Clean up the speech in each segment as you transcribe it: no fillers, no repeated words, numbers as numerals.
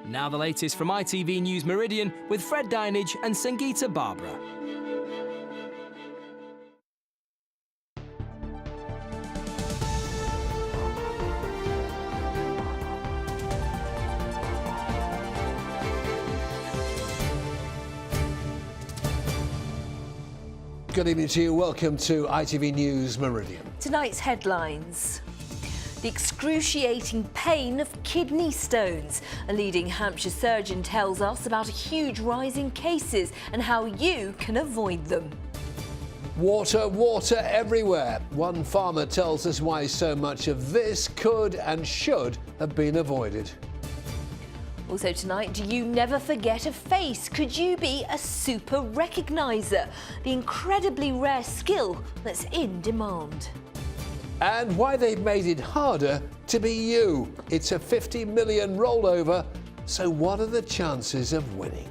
Now the latest from ITV News Meridian with Fred Dinage and Sangeeta Barbara. Good evening to you. Welcome to ITV News Meridian. Tonight's headlines. The excruciating pain of kidney stones. A leading Hampshire surgeon tells us about a huge rise in cases and how you can avoid them. Water, water everywhere. One farmer tells us why so much of this could and should have been avoided. Also tonight, do you never forget a face? Could you be a super recogniser? The incredibly rare skill that's in demand. And why they've made it harder to be you. It's a 50 million rollover, so what are the chances of winning?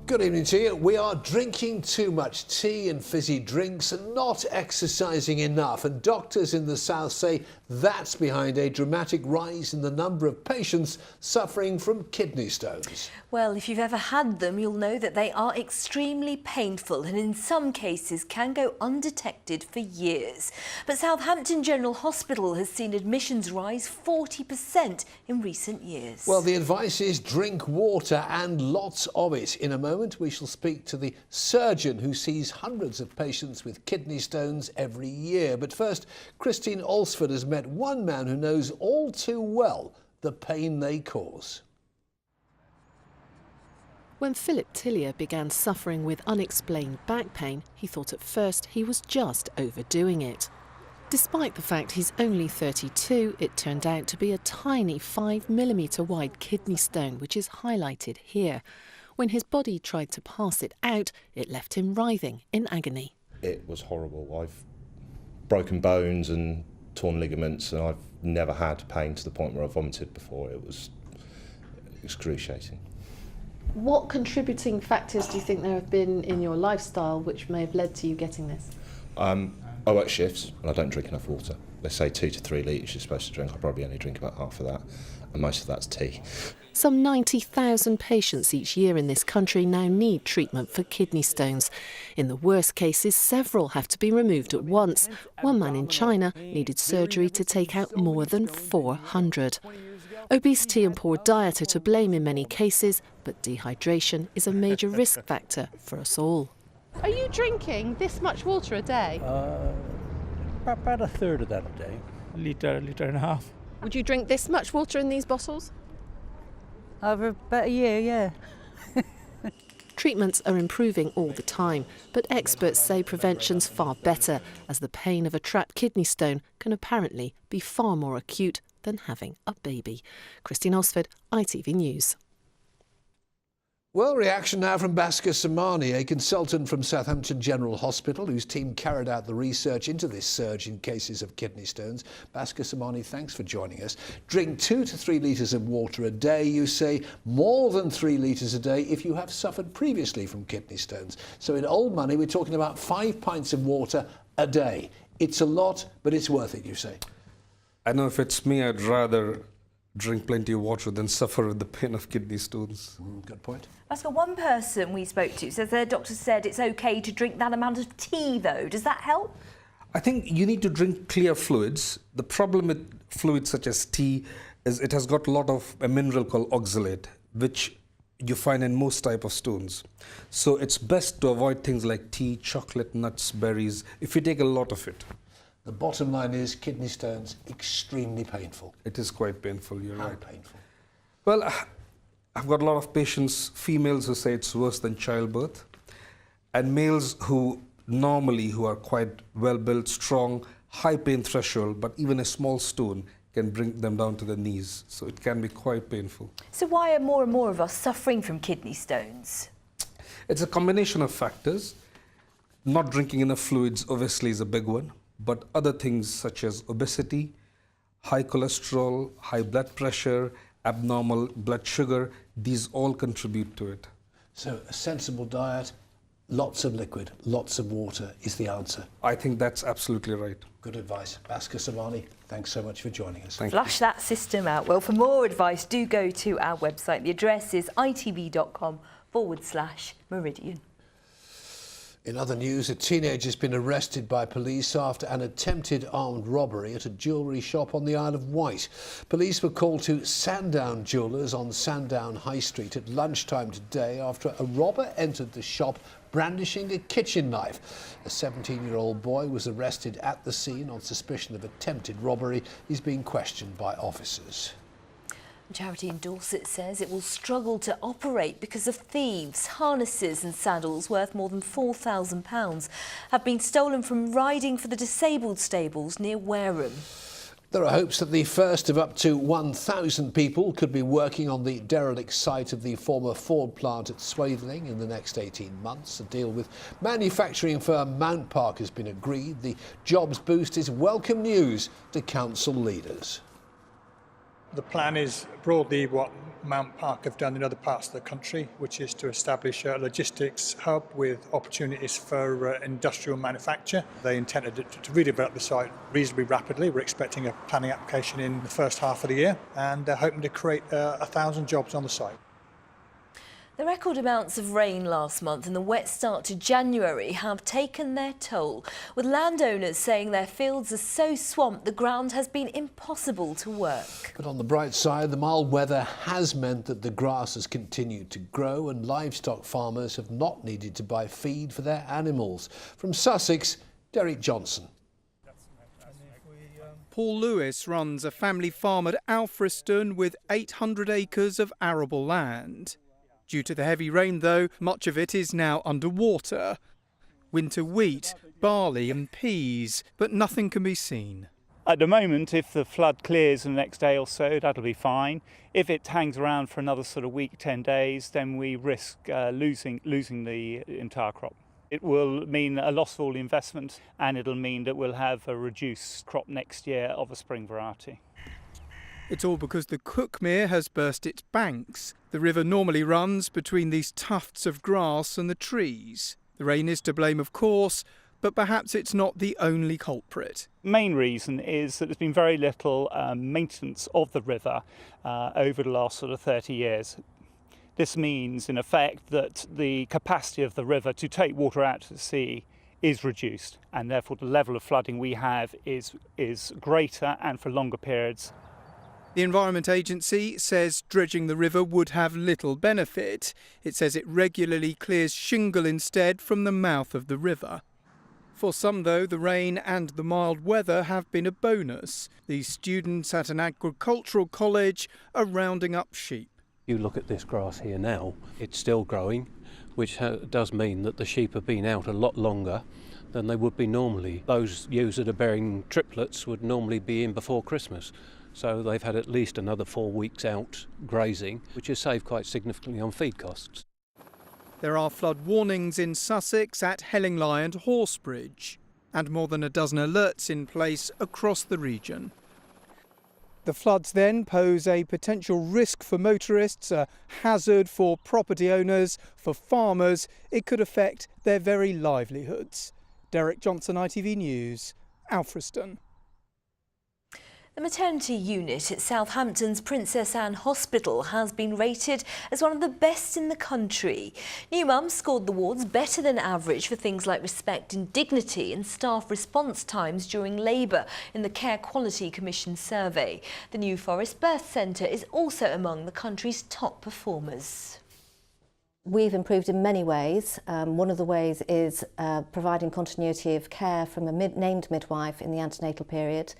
Good evening to you. We are drinking too much tea and fizzy drinks and not exercising enough. And doctors in the south say that's behind a dramatic rise in the number of patients suffering from kidney stones. Well, if you've ever had them, you'll know that they are extremely painful and in some cases can go undetected for years. But Southampton General Hospital has seen admissions rise 40% in recent years. Well, the advice is drink water and lots of it. In a moment, we shall speak to the surgeon who sees hundreds of patients with kidney stones every year. But first, Christine Alsford has met one man who knows all too well the pain they cause. When Philip Tillier began suffering with unexplained back pain, he thought at first he was just overdoing it. Despite the fact he's only 32, it turned out to be a tiny 5mm wide kidney stone, which is highlighted here. When his body tried to pass it out, it left him writhing in agony. It was horrible. I've broken bones and torn ligaments, and I've never had pain to the point where I vomited before. It was excruciating. What contributing factors do you think there have been in your lifestyle which may have led to you getting this? I work shifts and I don't drink enough water. They say 2 to 3 litres you're supposed to drink. I probably only drink about half of that, and most of that's tea. Some 90,000 patients each year in this country now need treatment for kidney stones. In the worst cases, several have to be removed at once. One man in China needed surgery to take out more than 400. Obesity and poor diet are to blame in many cases, but dehydration is a major risk factor for us all. Are you drinking this much water a day? About a third of that a day, litre and a half. Would you drink this much water in these bottles? Over about a year, yeah. Treatments are improving all the time, but experts say prevention's far better, as the pain of a trapped kidney stone can apparently be far more acute than having a baby. Christine Osford, ITV News. Well, reaction now from Bhaskar Samani, a consultant from Southampton General Hospital whose team carried out the research into this surge in cases of kidney stones. Bhaskar Samani, thanks for joining us. Drink 2 to 3 litres of water a day. You say more than 3 litres a day if you have suffered previously from kidney stones. So in old money, we're talking about 5 pints of water a day. It's a lot, but it's worth it, you say. I know if it's me, I'd rather drink plenty of water than suffer with the pain of kidney stones. Good point. Bhaskar, one person we spoke to says their doctor said it's okay to drink that amount of tea, though. Does that help? I think you need to drink clear fluids. The problem with fluids such as tea is it has got a lot of a mineral called oxalate, which you find in most type of stones. So it's best to avoid things like tea, chocolate, nuts, berries, if you take a lot of it. The bottom line is kidney stones, extremely painful. It is quite painful, you're right. How painful? Well, I've got a lot of patients, females who say it's worse than childbirth, and males who are quite well-built, strong, high pain threshold, but even a small stone can bring them down to the knees. So it can be quite painful. So why are more and more of us suffering from kidney stones? It's a combination of factors. Not drinking enough fluids obviously is a big one. But other things such as obesity, high cholesterol, high blood pressure, abnormal blood sugar, these all contribute to it. So a sensible diet Lots of liquid, lots of water is the answer. I think that's absolutely right. Good advice. Bhaskar Samani, thanks so much for joining us. Flush that system out. Well, for more advice, do go to our website. The address is itv.com/Meridian. In other news, a teenager has been arrested by police after an attempted armed robbery at a jewellery shop on the Isle of Wight. Police were called to Sandown Jewellers on Sandown High Street at lunchtime today after a robber entered the shop brandishing a kitchen knife. A 17-year-old boy was arrested at the scene on suspicion of attempted robbery. He's being questioned by officers. A charity in Dorset says it will struggle to operate because of thieves. Harnesses and saddles worth more than £4,000 have been stolen from Riding for the Disabled stables near Wareham. There are hopes that the first of up to 1,000 people could be working on the derelict site of the former Ford plant at Swatheling in the next 18 months. A deal with manufacturing firm Mount Park has been agreed. The jobs boost is welcome news to council leaders. The plan is broadly what Mount Park have done in other parts of the country, which is to establish a logistics hub with opportunities for industrial manufacture. They intended to redevelop the site reasonably rapidly. We're expecting a planning application in the first half of the year, and they're hoping to create 1,000 jobs on the site. The record amounts of rain last month and the wet start to January have taken their toll, with landowners saying their fields are so swamped the ground has been impossible to work. But on the bright side, the mild weather has meant that the grass has continued to grow and livestock farmers have not needed to buy feed for their animals. From Sussex, Derek Johnson. Paul Lewis runs a family farm at Alfriston with 800 acres of arable land. Due to the heavy rain, though, much of it is now underwater. Winter wheat, barley and peas, but nothing can be seen. At the moment, if the flood clears in the next day or so, that'll be fine. If it hangs around for another sort of week, 10 days, then we risk losing the entire crop. It will mean a loss of all the investment, and it'll mean that we'll have a reduced crop next year of a spring variety. It's all because the Cuckmere has burst its banks. The river normally runs between these tufts of grass and the trees. The rain is to blame, of course, but perhaps it's not the only culprit. The main reason is that there's been very little maintenance of the river over the last sort of 30 years. This means, in effect, that the capacity of the river to take water out to the sea is reduced, and therefore the level of flooding we have is greater and for longer periods. The Environment Agency says dredging the river would have little benefit. It says it regularly clears shingle instead from the mouth of the river. For some, though, the rain and the mild weather have been a bonus. These students at an agricultural college are rounding up sheep. You look at this grass here now, it's still growing, which does mean that the sheep have been out a lot longer than they would be normally. Those ewes that are bearing triplets would normally be in before Christmas. So they've had at least another 4 weeks out grazing, which has saved quite significantly on feed costs. There are flood warnings in Sussex at Hellingley and Horsebridge, and more than a dozen alerts in place across the region. The floods then pose a potential risk for motorists, a hazard for property owners, for farmers. It could affect their very livelihoods. Derek Johnson, ITV News, Alfriston. The maternity unit at Southampton's Princess Anne Hospital has been rated as one of the best in the country. New mums scored the wards better than average for things like respect and dignity and staff response times during labour in the Care Quality Commission survey. The New Forest Birth Centre is also among the country's top performers. We've improved in many ways. One of the ways is providing continuity of care from a named midwife in the antenatal period,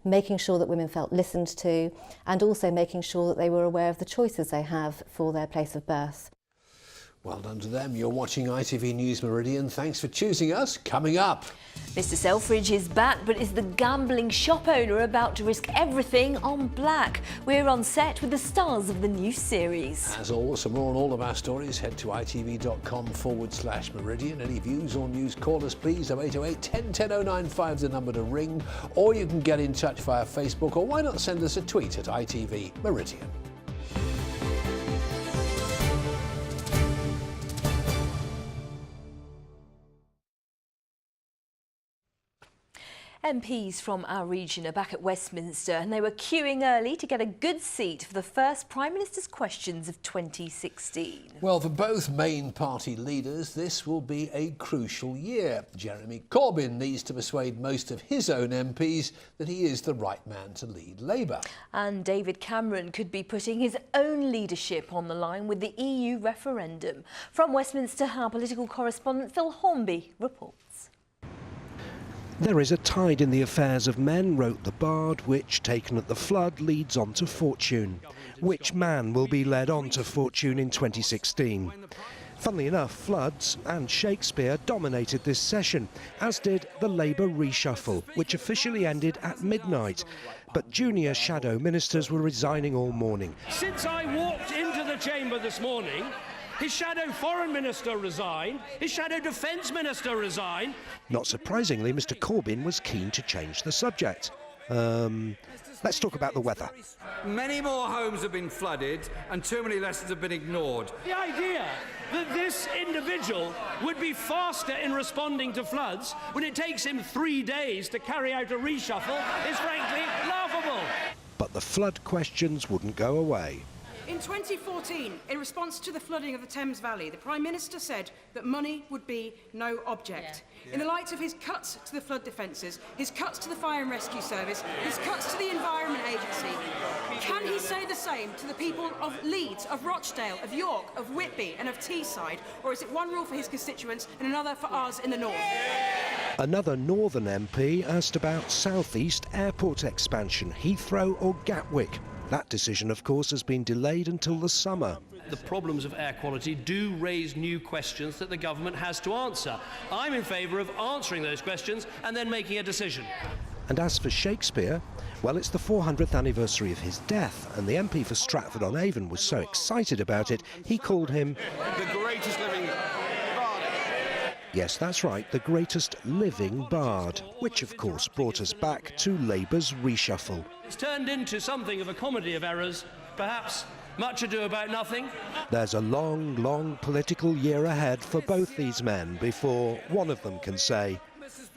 making sure that women felt listened to, and also making sure that they were aware of the choices they have for their place of birth. Well done to them. You're watching ITV News Meridian. Thanks for choosing us. Coming up. Mr Selfridge is back, but is the gambling shop owner about to risk everything on black? We're on set with the stars of the new series. As always, for more on all of our stories, head to itv.com/Meridian. Any views or news, call us please. 0808 10 10 095 the number to ring. Or you can get in touch via Facebook, or why not send us a tweet at ITV Meridian. MPs from our region are back at Westminster and they were queuing early to get a good seat for the first Prime Minister's questions of 2016. Well, for both main party leaders, this will be a crucial year. Jeremy Corbyn needs to persuade most of his own MPs that he is the right man to lead Labour. And David Cameron could be putting his own leadership on the line with the EU referendum. From Westminster, our political correspondent Phil Hornby reports. There is a tide in the affairs of men, wrote the bard, which, taken at the flood, leads on to fortune. Which man will be led on to fortune in 2016? Funnily enough, floods and Shakespeare dominated this session, as did the Labour reshuffle, which officially ended at midnight. But junior shadow ministers were resigning all morning. Since I walked into the chamber this morning, his shadow foreign minister resigned, his shadow defence minister resigned. Not surprisingly, Mr Corbyn was keen to change the subject. Let's talk about the weather. Many more homes have been flooded and too many lessons have been ignored. The idea that this individual would be faster in responding to floods when it takes him 3 days to carry out a reshuffle is frankly laughable. But the flood questions wouldn't go away. In 2014, in response to the flooding of the Thames Valley, the Prime Minister said that money would be no object. In the light of his cuts to the flood defences, his cuts to the Fire and Rescue Service, his cuts to the Environment Agency, can he say the same to the people of Leeds, of Rochdale, of York, of Whitby and of Teesside? Or is it one rule for his constituents and another for ours in the north? Another northern MP asked about South East airport expansion, Heathrow or Gatwick. That decision, of course, has been delayed until the summer. The problems of air quality do raise new questions that the government has to answer. I'm in favour of answering those questions and then making a decision. And as for Shakespeare, well, it's the 400th anniversary of his death, and the MP for Stratford-on-Avon was so excited about it, he called him the greatest living bard. Yes, that's right, the greatest living bard, which of course brought us back to Labour's reshuffle. It's turned into something of a comedy of errors, perhaps much ado about nothing. There's a long, long political year ahead for both these men before one of them can say,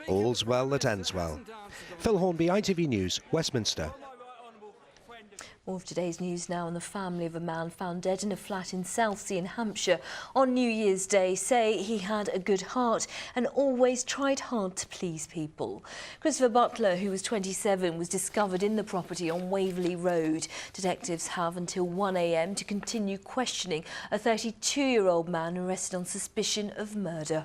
all's well that ends well. Phil Hornby, ITV News, Westminster. More of today's news now, and the family of a man found dead in a flat in Southsea in Hampshire on New Year's Day say he had a good heart and always tried hard to please people. Christopher Butler, who was 27, was discovered in the property on Waverley Road. Detectives have until 1 a.m. to continue questioning a 32-year-old man arrested on suspicion of murder.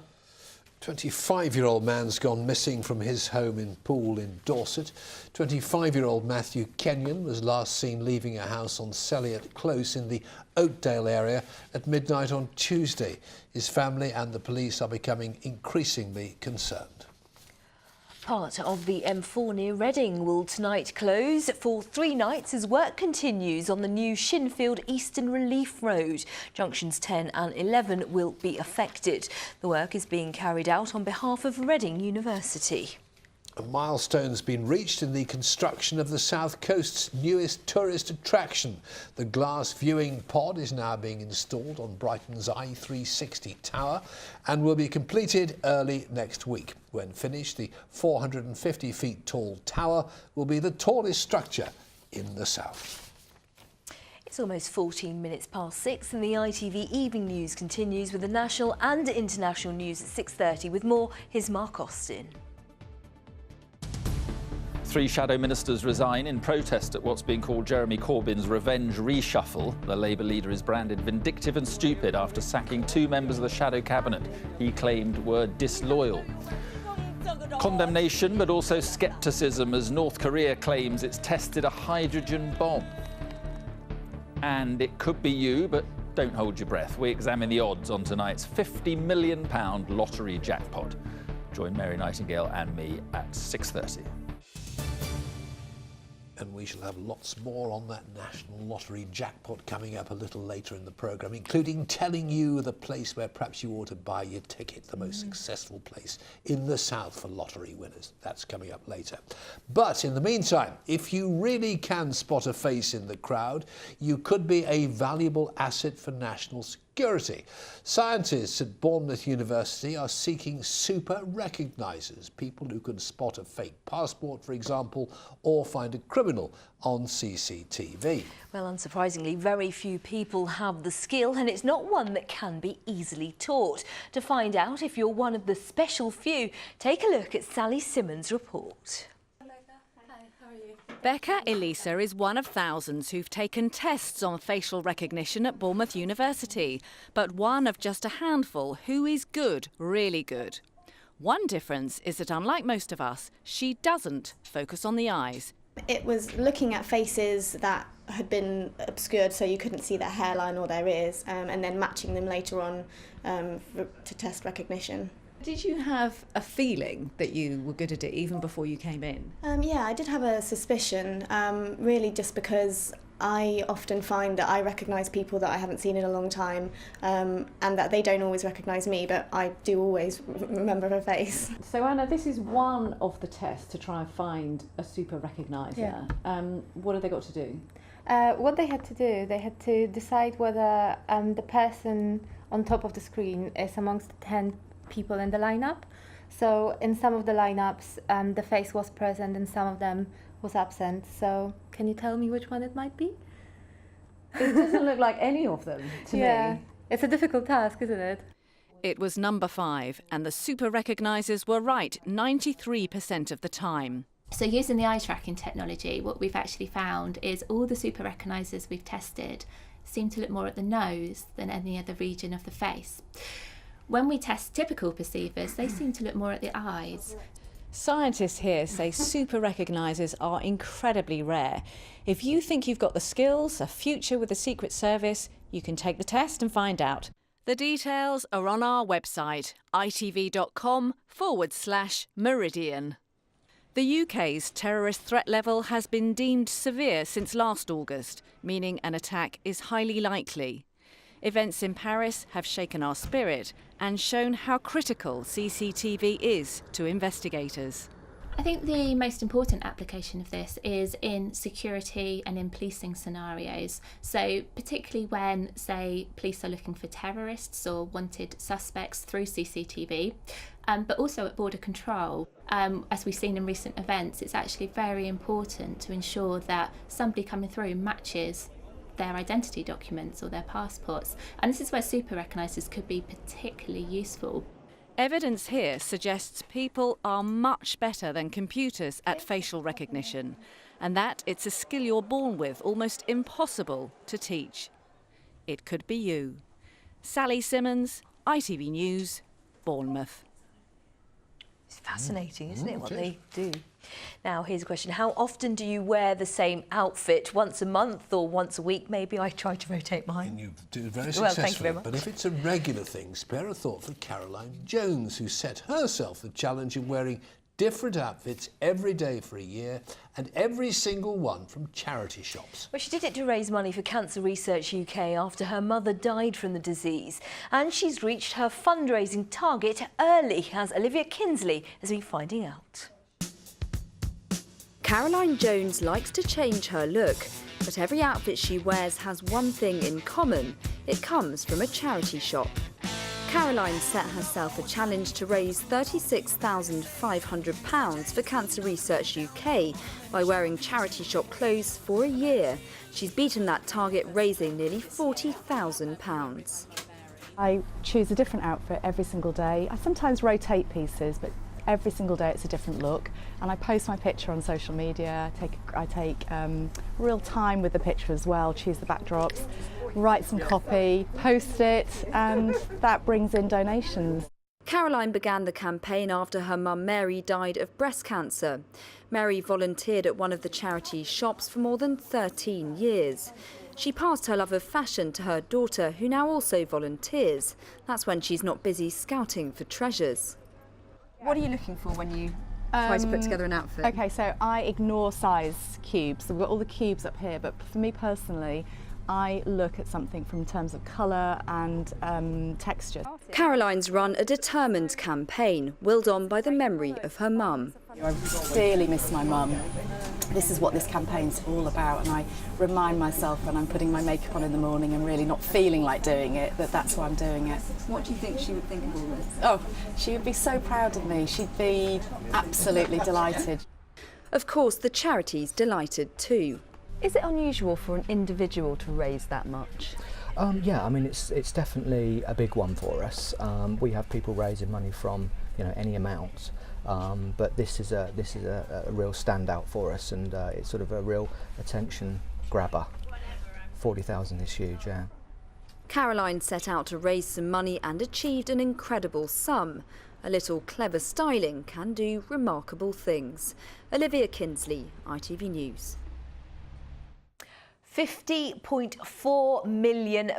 25-year-old man's gone missing from his home in Poole in Dorset. 25-year-old Matthew Kenyon was last seen leaving a house on Selliot Close in the Oakdale area at midnight on Tuesday. His family and the police are becoming increasingly concerned. Part of the M4 near Reading will tonight close for 3 nights as work continues on the new Shinfield Eastern Relief Road. Junctions 10 and 11 will be affected. The work is being carried out on behalf of Reading University. A milestone's been reached in the construction of the South Coast's newest tourist attraction. The glass viewing pod is now being installed on Brighton's I360 tower and will be completed early next week. When finished, the 450 feet tall tower will be the tallest structure in the south. It's almost 14 minutes past 6 and the ITV Evening News continues with the national and international news at 6:30. With more, here's Mark Austin. 3 shadow ministers resign in protest at what's being called Jeremy Corbyn's revenge reshuffle. The Labour leader is branded vindictive and stupid after sacking 2 members of the shadow cabinet he claimed were disloyal. Condemnation, but also scepticism as North Korea claims it's tested a hydrogen bomb. And it could be you, but don't hold your breath. We examine the odds on tonight's £50 million lottery jackpot. Join Mary Nightingale and me at 6:30. And we shall have lots more on that National Lottery jackpot coming up a little later in the programme, including telling you the place where perhaps you ought to buy your ticket, the most successful place in the south for lottery winners. That's coming up later. But in the meantime, if you really can spot a face in the crowd, you could be a valuable asset for national security. security. Scientists at Bournemouth University are seeking super recognisers, people who can spot a fake passport, for example, or find a criminal on CCTV. Well, unsurprisingly, very few people have the skill, and it's not one that can be easily taught. To find out if you're one of the special few, take a look at Sally Simmons' report. Becca Elisa is one of thousands who've taken tests on facial recognition at Bournemouth University, but one of just a handful who is good, really good. One difference is that, unlike most of us, she doesn't focus on the eyes. It was looking at faces that had been obscured so you couldn't see their hairline or their ears, and then matching them later on to test recognition. Did you have a feeling that you were good at it even before you came in? Yeah, I did have a suspicion, really just because I often find that I recognise people that I haven't seen in a long time, and that they don't always recognise me, but I do always remember her face. So Anna, this is one of the tests to try and find a super recogniser. Yeah. What have they got to do? What they had to do, they had to decide whether the person on top of the screen is amongst the 10 people in the lineup. So in some of the lineups, the face was present and some of them was absent. So can you tell me which one it might be? It doesn't look like any of them to me. It's a difficult task, isn't it? It was number 5, and the super recognisers were right 93% of the time. So using the eye tracking technology, what we've actually found is all the super recognisers we've tested seem to look more at the nose than any other region of the face. When we test typical perceivers, they seem to look more at the eyes. Scientists here say super recognisers are incredibly rare. If you think you've got the skills, a future with the Secret Service, you can take the test and find out. The details are on our website, itv.com/Meridian. The UK's terrorist threat level has been deemed severe since last August, meaning an attack is highly likely. Events in Paris have shaken our spirit and shown how critical CCTV is to investigators. I think the most important application of this is in security and in policing scenarios. So particularly when, say, police are looking for terrorists or wanted suspects through CCTV, but also at border control. As we've seen in recent events, it's actually very important to ensure that somebody coming through matches their identity documents or their passports. And this is where super recognisers could be particularly useful. Evidence here suggests people are much better than computers at facial recognition, and that it's a skill you're born with, almost impossible to teach. It could be you. Sally Simmons, ITV News, Bournemouth. It's fascinating, isn't it, what they do? Now, here's a question. How often do you wear the same outfit? Once a month or once a week, maybe? I try to rotate mine. And you do very Well, successfully. thank you very much. But if it's a regular thing, spare a thought for Caroline Jones, who set herself the challenge of wearing different outfits every day for a year, and every single one from charity shops. Well, she did it to raise money for Cancer Research UK after her mother died from the disease. And she's reached her fundraising target early, as Olivia Kinsley has been finding out. Caroline Jones likes to change her look, but every outfit she wears has one thing in common. It comes from a charity shop. Caroline set herself a challenge to raise £36,500 for Cancer Research UK by wearing charity shop clothes for a year. She's beaten that target, raising nearly £40,000. I choose a different outfit every single day. I sometimes rotate pieces, but every single day it's a different look, and I post my picture on social media. I take real time with the picture as well, choose the backdrops, write some copy, post it, and that brings in donations. Caroline began the campaign after her mum Mary died of breast cancer. Mary volunteered at one of the charity shops for more than 13 years. She passed her love of fashion to her daughter, who now also volunteers. That's when she's not busy scouting for treasures. What are you looking for when you try to put together an outfit? Okay, so I ignore size cubes. So we've got all the cubes up here, but for me personally, I look at something from terms of colour and texture. Caroline's run a determined campaign, willed on by the memory of her mum. I really miss my mum. this is what this campaign's all about, and I remind myself when I'm putting my makeup on in the morning and really not feeling like doing it, that that's why I'm doing it. What do you think she would think of all this? Oh, she would be so proud of me. She'd be absolutely delighted. Of course, the charity's delighted too. Is it unusual for an individual to raise that much? Yeah, I mean it's definitely a big one for us. We have people raising money from any amount, but this is a real standout for us, and it's sort of a real attention grabber. 40,000 is huge, yeah. Caroline set out to raise some money and achieved an incredible sum. A little clever styling can do remarkable things. Olivia Kinsley, ITV News. £50.4 million,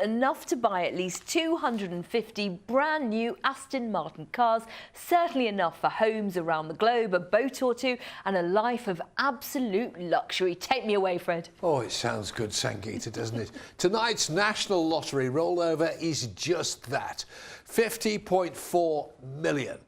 enough to buy at least 250 brand new Aston Martin cars, certainly enough for homes around the globe, a boat or two, and a life of absolute luxury. Take me away, Fred. Oh, it sounds good, Sangeeta, doesn't it? Tonight's National Lottery rollover is just that, 50.4 million.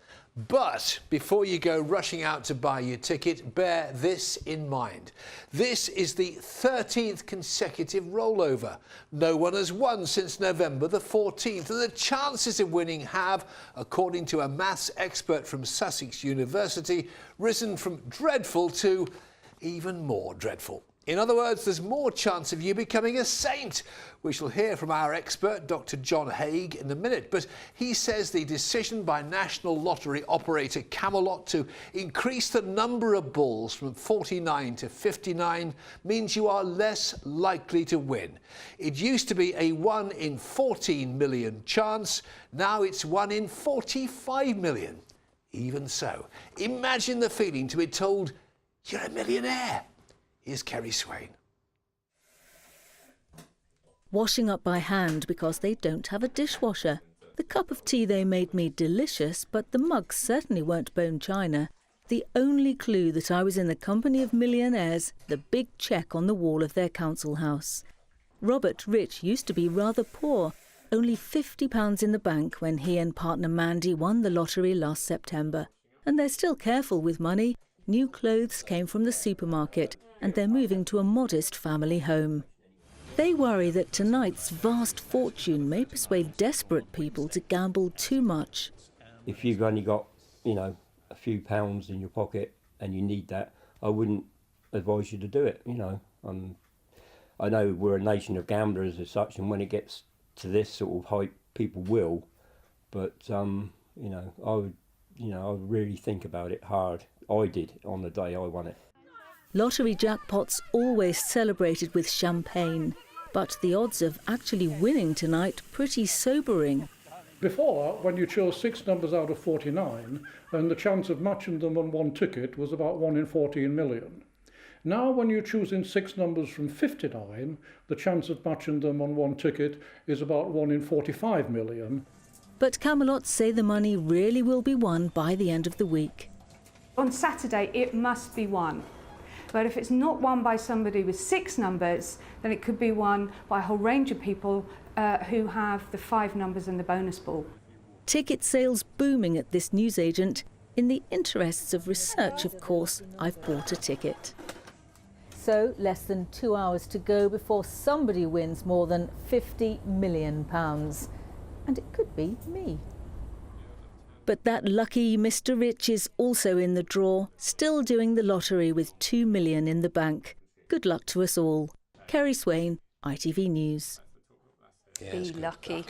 But before you go rushing out to buy your ticket, bear this in mind. This is the 13th consecutive rollover. No one has won since November the 14th, and the chances of winning have, according to a maths expert from Sussex University, risen from dreadful to even more dreadful. In other words, there's more chance of you becoming a saint. We shall hear from our expert, Dr. John Haig, in a minute, but he says the decision by National Lottery operator Camelot to increase the number of balls from 49 to 59 means you are less likely to win. It used to be a 1 in 14 million chance, now it's 1 in 45 million. Even so, imagine the feeling to be told you're a millionaire. Here's Kerry Swain. Washing up by hand because they don't have a dishwasher. The cup of tea they made me delicious, but the mugs certainly weren't bone china. The only clue that I was in the company of millionaires, the big cheque on the wall of their council house. Robert Rich used to be rather poor, only £50 in the bank when he and partner Mandy won the lottery last September. And they're still careful with money. New clothes came from the supermarket, and they're moving to a modest family home. They worry that tonight's vast fortune may persuade desperate people to gamble too much. If you've only got, a few pounds in your pocket and you need that, I wouldn't advise you to do it, I know we're a nation of gamblers as such, and when it gets to this sort of height, people will, but, I would really think about it hard. I did on the day I won it. Lottery jackpots always celebrated with champagne, but the odds of actually winning tonight pretty sobering. Before, when you chose 6 numbers out of 49, and the chance of matching them on one ticket was about 1 in 14 million. Now, when you're choosing 6 numbers from 59, the chance of matching them on one ticket is about 1 in 45 million. But Camelot say the money really will be won by the end of the week. On Saturday, it must be won. But if it's not won by somebody with 6 numbers, then it could be won by a whole range of people who have the 5 numbers in the bonus ball. Ticket sales booming at this newsagent. In the interests of research, of course, I've bought a ticket. So, less than 2 hours to go before somebody wins more than £50 million. And it could be me. But that lucky Mr. Rich is also in the draw, still doing the lottery with £2 million in the bank. Good luck to us all. Kerry Swain, ITV News. Be lucky.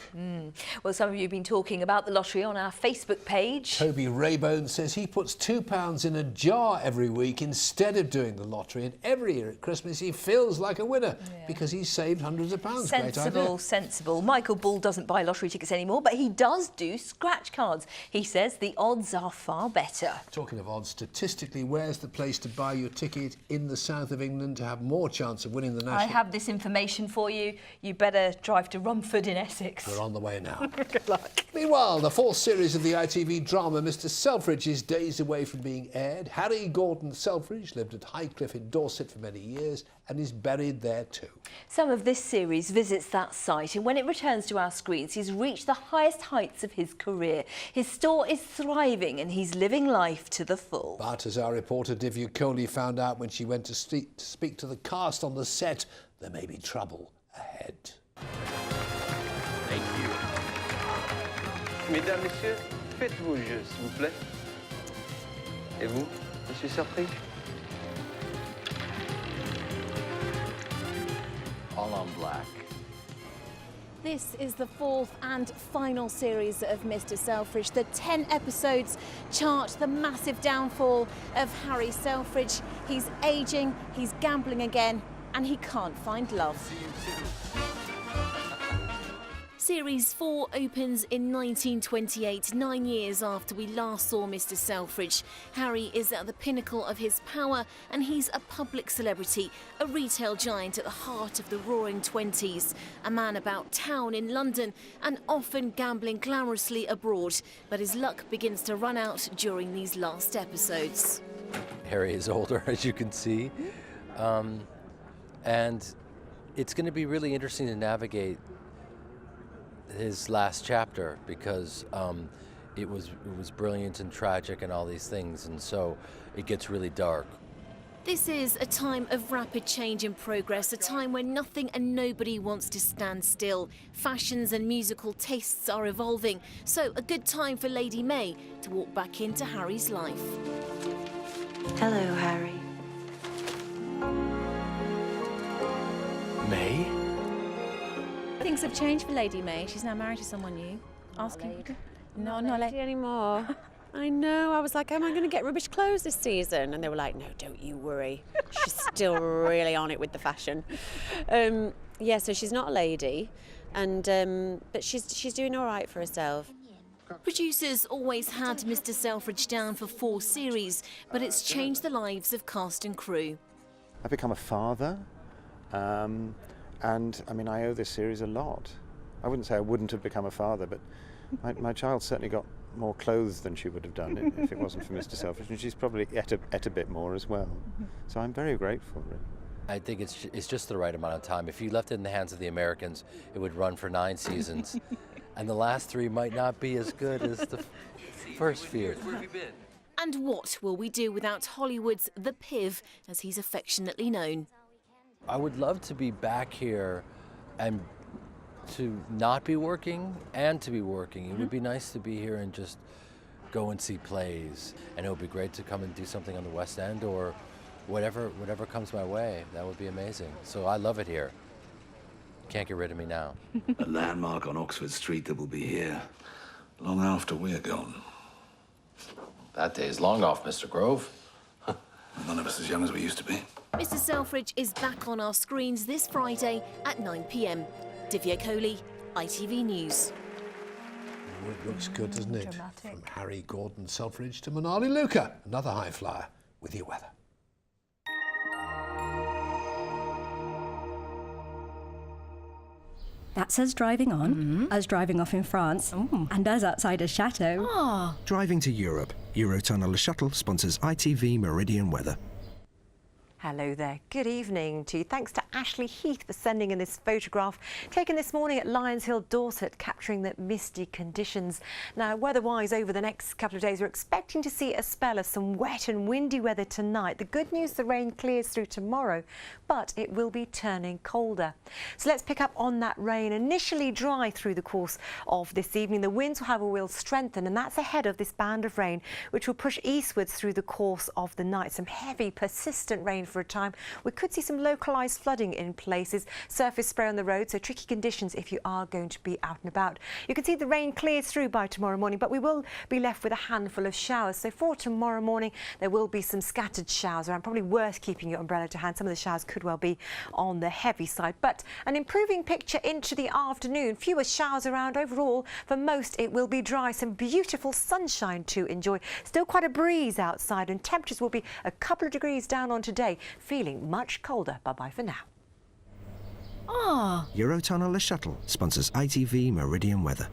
Well, some of you have been talking about the lottery on our Facebook page. Toby Raybone says he puts £2 in a jar every week instead of doing the lottery, and every year at Christmas he feels like a winner because he's saved hundreds of pounds. Sensible. Michael Bull doesn't buy lottery tickets anymore, but he does do scratch cards. He says the odds are far better. Talking of odds, statistically, where's the place to buy your ticket in the south of England to have more chance of winning the national? I have this information for you. You better drive to Rom Mumford in Essex. We're on the way now. Good luck. Meanwhile, the fourth series of the ITV drama Mr Selfridge is days away from being aired. Harry Gordon Selfridge lived at Highcliffe in Dorset for many years and is buried there too. Some of this series visits that site, and when it returns to our screens, he's reached the highest heights of his career. His store is thriving and he's living life to the full. But as our reporter Divya Kohli found out when she went to speak to the cast on the set, there may be trouble ahead. Thank you. Mesdames, Messieurs, faites vos jeux, s'il vous plaît. Et vous, Monsieur Selfridge? All on black. This is the fourth and final series of Mr Selfridge. The 10 episodes chart the massive downfall of Harry Selfridge. He's ageing, he's gambling again, and he can't find love. Series 4 opens in 1928, 9 years after we last saw Mr Selfridge. Harry is at the pinnacle of his power and he's a public celebrity, a retail giant at the heart of the roaring 20s, a man about town in London and often gambling glamorously abroad. But his luck begins to run out during these last episodes. Harry is older, as you can see, and it's going to be really interesting to navigate his last chapter because it was brilliant and tragic and all these things, and so it gets really dark. This is a time of rapid change and progress, a time when nothing and nobody wants to stand still. Fashions and musical tastes are evolving, so a good time for Lady May to walk back into Harry's life. Hello, Harry. May? Things have changed for Lady May. She's now married to someone new. Asking. No, not lady anymore. I know. I was like, am I going to get rubbish clothes this season? And they were like, no, don't you worry. She's still really on it with the fashion. Yeah, so she's not a lady, and but she's doing all right for herself. Producers always had Mr Selfridge down for 4 series, but it's changed the lives of cast and crew. I've become a father. And I mean, I owe this series a lot. I wouldn't say I wouldn't have become a father, but my child certainly got more clothes than she would have done if it wasn't for Mr Selfridge, and she's probably ate a bit more as well. So I'm very grateful, really. I think it's just the right amount of time. If you left it in the hands of the Americans, it would run for 9 seasons, and the last 3 might not be as good as the first few. Where have you been? And what will we do without Hollywood's The Piv, as he's affectionately known? I would love to be back here and to not be working and to be working. It would be nice to be here and just go and see plays. And it would be great to come and do something on the West End or whatever comes my way. That would be amazing. So I love it here. Can't get rid of me now. A landmark on Oxford Street that will be here long after we're gone. That day is long off, Mr. Grove. None of us as young as we used to be. Mr Selfridge is back on our screens this Friday at 9 p.m. Divya Kohli, ITV News. It looks good, doesn't it? Dramatic. From Harry Gordon Selfridge to Manali Luca, another high flyer with your weather. That's us driving on, us driving off in France, and us outside a chateau. Driving to Europe. Eurotunnel Shuttle sponsors ITV Meridian weather. Hello there. Good evening to you. Thanks to Ashley Heath for sending in this photograph taken this morning at Lions Hill, Dorset, capturing the misty conditions. Now, weather-wise, over the next couple of days, we're expecting to see a spell of some wet and windy weather tonight. The good news, the rain clears through tomorrow, but it will be turning colder. So let's pick up on that rain. Initially dry through the course of this evening. The winds, however, will strengthen, and that's ahead of this band of rain, which will push eastwards through the course of the night. Some heavy, persistent rain for a time. We could see some localised flooding in places, surface spray on the road, so tricky conditions if you are going to be out and about. You can see the rain clears through by tomorrow morning, but we will be left with a handful of showers. So for tomorrow morning, there will be some scattered showers around, probably worth keeping your umbrella to hand. Some of the showers could well be on the heavy side, but an improving picture into the afternoon. Fewer showers around overall. For most, it will be dry. Some beautiful sunshine to enjoy. Still quite a breeze outside, and temperatures will be a couple of degrees down on today. Feeling much colder. Bye-bye for now. Eurotunnel Le Shuttle sponsors ITV Meridian Weather.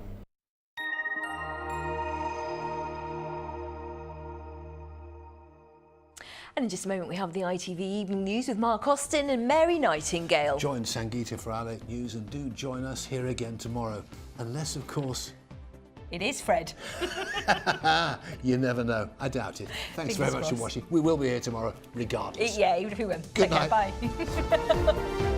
And in just a moment we have the ITV Evening News with Mark Austin and Mary Nightingale. Join Sangeeta for our late news and do join us here again tomorrow. Unless, of course... It is Fred. You never know. I doubt it. Thanks very much for watching. We will be here tomorrow regardless. Yeah, even if we win. Good Take night. care, bye.